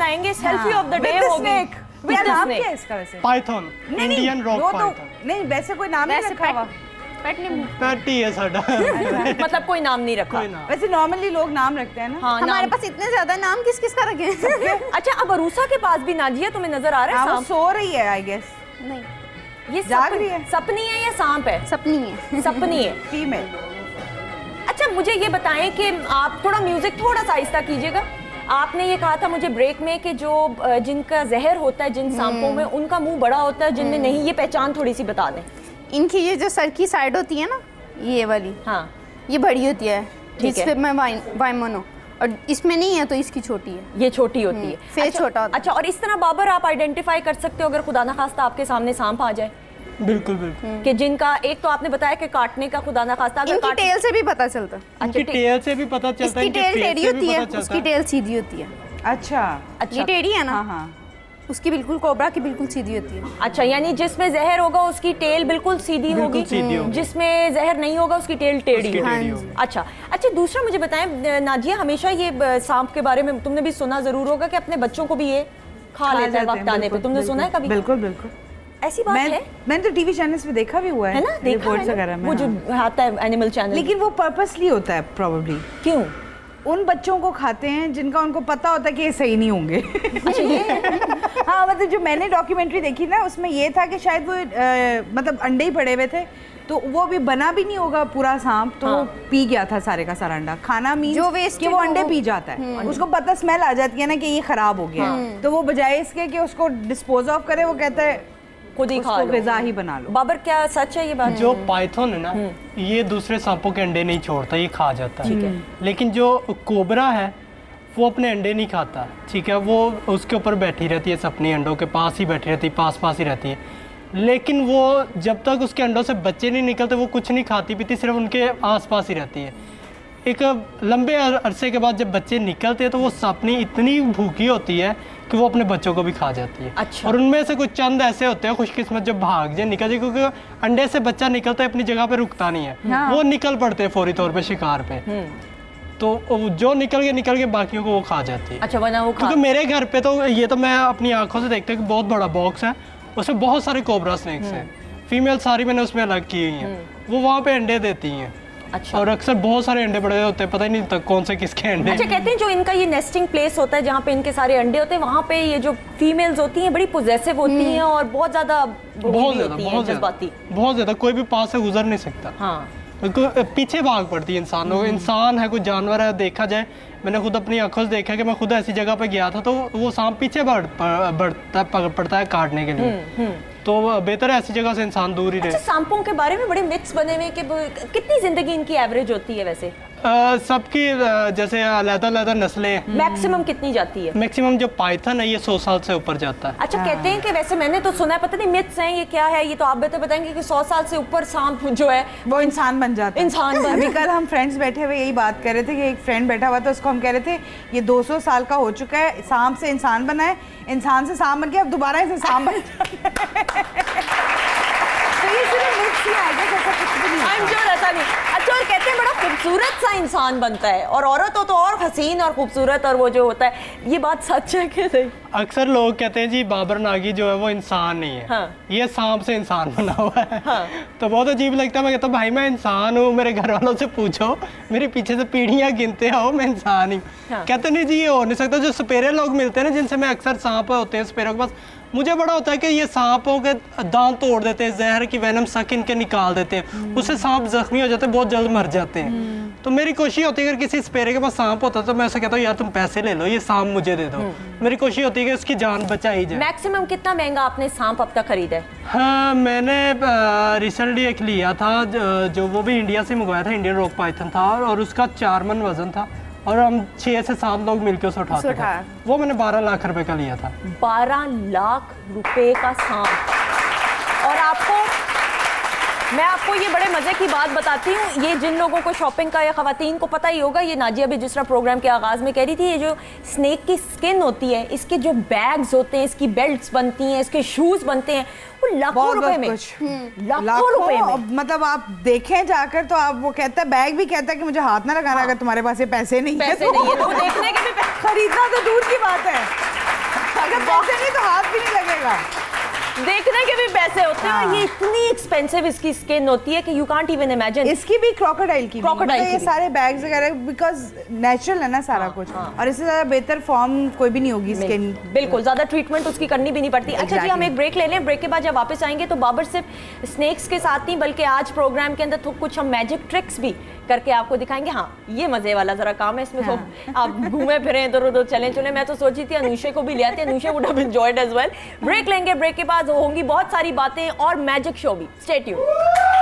बनाएंगे, selfie of the day होगी। क्या नाम क्या है इसका वैसे? Python, Indian rock Python. नहीं वैसे कोई नाम नहीं रखा हुआ, पेट ही है साडा। मतलब कोई नाम नहीं रखा। वैसे नॉर्मली लोग नाम रखते हैं ना। हाँ, हमारे पास इतने ज्यादा नाम किस किस का रखे हैं। अच्छा, अब अरूसा के पास भी नाजिया तुम्हें नजर आ रहा है? सांप सो रही है आई गेस। नहीं, ये जाग रही है। सपनी है या सांप है? सपनी है। सपनी है, फीमेल। अच्छा मुझे ये बताएं कि आप थोड़ा म्यूजिक थोड़ा सा आहिस्ता कीजिएगा। आपने ये कहा था मुझे ब्रेक में कि जो जिनका जहर होता है जिन सांपों में, उनका मुंह बड़ा होता है, जिनमें नहीं, ये पहचान थोड़ी सी बता दें। इनकी ये जो सर की साइड होती है ना, ये वाली, हाँ ये बड़ी होती है, ठीक है। इसमें वाइमोनो, और इसमें नहीं है तो इसकी छोटी है, ये छोटी होती है, फेस छोटा होता है। अच्छा, और इस तरह बाबर आप आइडेंटिफाई कर सकते हो अगर खुदा ना खास्ता आपके सामने सांप आ जाए? बिल्कुल बिल्कुल। कि जिनका एक तो आपने बताया कि काटने का खुदा ना खास्ता, अगर इनकी टेल से भी पता चलता है। इनकी टेल से भी पता चलता है, इसकी टेल टेढ़ी होती है, उसकी टेल सीधी होती है। अच्छा, ये टेढ़ी है ना, हाँ, उसकी बिल्कुल, कोबरा की बिल्कुल सीधी होती है। अच्छा, यानी जिसमें जहर होगा उसकी टेल बिल्कुल सीधी होगी, जिसमें जहर नहीं होगा उसकी टेल टेढ़ी होगी। अच्छा, दूसरा मुझे बताएं नाजिया, हमेशा ये सांप के बारे में तुमने भी सुना जरूर होगा कि अपने बच्चों को भी ये खा लेता है वक्त आने पे, तुमने सुना है कभी? बिल्कुल बिल्कुल, ऐसी बात है? मैंने तो टीवी चैनल्स पे देखा भी हुआ है ना, रिपोर्ट्स वगैरह में, वो जो आता है एनिमल चैनल। लेकिन वो पर्पसली होता है प्रोबेबली। क्यों? उन बच्चों को खाते हैं जिनका उनको पता होता है कि ये सही नहीं होंगे। अच्छा, ये हाँ, मतलब जो मैंने डॉक्यूमेंट्री देखी ना, उसमें ये था कि शायद वो मतलब अंडे ही पड़े हुए थे, तो वो भी बना भी नहीं होगा पूरा सांप, तो वो पी गया था सारे का सारा अंडा। खाना मीन जो वेस्ट कि वो अंडे पी जाता है, उसको पता स्मेल आ जाती है ना कि ये खराब हो गया, तो वो बजाय इसके कि उसको डिस्पोज ऑफ करे, वो कहता है खुद ही खा लो, ग़िज़ा ही बना लो। बाबर, क्या सच है ये बात? जो पाइथन है ना, ये दूसरे सांपों के अंडे नहीं छोड़ता, ये खा जाता है। लेकिन जो कोबरा है वो अपने अंडे नहीं खाता, ठीक है, वो उसके ऊपर बैठी रहती है, अपने अंडों के पास ही बैठी रहती है, पास ही रहती है। लेकिन वो जब तक उसके अंडों से बच्चे नहीं निकलते वो कुछ नहीं खाती पीती, सिर्फ उनके आसपास ही रहती है। एक लंबे अरसे के बाद जब बच्चे निकलते हैं तो वो सपनी इतनी भूखी होती है कि वो अपने बच्चों को भी खा जाती है। अच्छा। और उनमें से कुछ चंद ऐसे होते हैं खुशकिस्मत जो भाग जाए, निकल जाए, क्योंकि अंडे से बच्चा निकलता है अपनी जगह पे रुकता नहीं है। हाँ। वो निकल पड़ते हैं फौरी तौर पे शिकार पे, तो जो निकल गए बाकियों को वो खा जाती है। अच्छा, वरना वो क्योंकि मेरे घर पे तो ये तो मैं अपनी आंखों से देखता हूँ कि बहुत बड़ा बॉक्स है, उसमें बहुत सारे कोबरा स्नेक्स हैं, फीमेल सारी मैंने उसमें अलग की हुई हैं, वो वहाँ पे अंडे देती हैं। अच्छा। और अक्सर बहुत सारे अंडे पड़े होते हैं, पता ही नहीं तक कौन से किसके अंडे। अच्छा, कहते हैं जो इनका ये नेस्टिंग प्लेस होता है जहाँ पे इनके सारे अंडे होते हैं, वहाँ पे ये जो फीमेल्स होती हैं बड़ी पोजेसिव होती हैं और बहुत ज्यादा जज्बाती, बहुत ज्यादा, कोई भी पास से गुजर नहीं सकता। हाँ, पीछे भाग पड़ती है इंसानों। इंसान है, कोई जानवर है, देखा जाए, मैंने खुद अपनी आंखों से देखा कि मैं खुद ऐसी जगह पे गया था तो वो सांप पीछे पड़ता है काटने के लिए, तो बेहतर है ऐसी जगह से इंसान दूर ही रहे। अच्छा, सांपों के बारे में बड़े मिथ्स बने हुए कि कितनी जिंदगी इनकी एवरेज होती है वैसे? सबकी जैसे अलग-अलग नस्लें। मैक्सिमम कितनी जाती है? मैक्सिमम जो पाइथन है ये 100 साल से ऊपर जाता है। अच्छा, कहते हैं कि वैसे मैंने तो सुना है, पता नहीं मिथ्स हैं ये क्या है, ये तो आप बेहतर बताएंगे कि 100 साल से ऊपर सांप जो है वो इंसान बन जाता है। अभी कल हम फ्रेंड्स बैठे हुए यही बात कर रहे थे कि एक फ्रेंड बैठा हुआ था, उसको हम कह रहे थे ये 200 साल का हो चुका है, सांप से इंसान बना है, इंसान से सांप बन गया, अब दोबारा इसे सांप बन तो ये सिर्फ मिथ्स ही आएगा, जैसा कुछ भी नहीं। I'm sure ऐसा नहीं। अच्छा, और कहते हैं बड़ा खूबसूरत सा इंसान बनता है और औरत हो तो और हसीन और खूबसूरत, और वो जो होता है, ये बात सच है कि नहीं? अक्सर लोग कहते हैं जी बाबर नागी जो है वो इंसान नहीं है। हाँ। ये सांप से इंसान बना हुआ है। हाँ। तो बहुत अजीब लगता है। मैं कहता हूँ भाई मैं इंसान हूँ, मेरे घर वालों से पूछो, मेरे पीछे से पीढ़ियाँ गिनते हो, मैं इंसान ही। हाँ। कहते नहीं जी ये हो नहीं सकता। जो सपेरे लोग मिलते हैं ना, जिनसे मैं अक्सर सांप होते हैं सपेरों के पास, मुझे बड़ा होता है कि ये सांपों के दांत तोड़ देते हैं, जहर की वेनम सक इनके निकाल देते हैं, उससे सांप जख्मी हो जाते हैं, बहुत जल्द मर जाते हैं। तो मेरी कोशिश होती है अगर किसी स्पेरे के पास सांप होता तो मैं ऐसा कहता हूँ यार तुम पैसे ले लो, ये सांप मुझे दे दो। मेरी कोशिश होती है कि उसकी जान बचाई जाए। मैक्सिमम कितना महंगा आपने सांप अब तक खरीदा है? हाँ, मैंने रिसेंटली एक लिया था जो वो भी इंडिया से मंगवाया था, इंडियन रॉक पाइथन था, और उसका 4 मन वजन था और हम 6 से 7 लोग मिलकर उसे उठाते थे। वो मैंने 12 लाख रुपए का लिया था। 12 लाख रुपए का सांप। और मैं आपको ये बड़े मजे की बात बताती हूँ, ये जिन लोगों को शॉपिंग का या खवातीन को पता ही होगा, ये नाजिया भी जिस तरह प्रोग्राम के आगाज में कह रही थी, ये जो स्नेक की स्किन होती है, इसके जो बैग्स होते हैं, इसकी बेल्ट्स बनती हैं, इसके शूज बनते हैं, वो लाखों रुपए में, लाखों रुपए में। मतलब आप देखें जाकर तो आप, वो कहता है, बैग भी कहता है कि मुझे हाथ ना लगाना अगर तुम्हारे पास ये पैसे नहीं है तो देखने के भी खरीदना तो दूर की बात है। अगर पैसे नहीं तो हाथ भी नहीं लगेगा। देखने के भी पैसे होते हैं और ये इतनी एक्सपेंसिव इसकी स्किन होती है कि यू कांट इवन इमेजिन। इसकी भी क्रोकोडाइल की क्रोकोडाइल ये सारे बैग्स वगैरह बिकॉज नेचुरल है ना सारा कुछ, और इससे ज्यादा बेहतर फॉर्म कोई भी नहीं होगी स्किन। बिल्कुल, ज्यादा ट्रीटमेंट उसकी करनी भी नहीं पड़ती। अच्छा जी, हम एक ब्रेक ले लें, ब्रेक के बाद जब वापस आएंगे तो बाबर सिर्फ स्नेक्स के साथ नहीं बल्कि आज प्रोग्राम के अंदर तो कुछ हम मैजिक ट्रिक्स भी करके आपको दिखाएंगे। हाँ, ये मजे वाला जरा काम है, इसमें तो आप घूमे फिरे इधर उधर चले चले। मैं तो सोची थी अनुषे को भी ले आते, अनुषे would have enjoyed as well. Break लेंगे, ब्रेक के बाद होंगी बहुत सारी बातें और मैजिक शो भी। Stay tuned.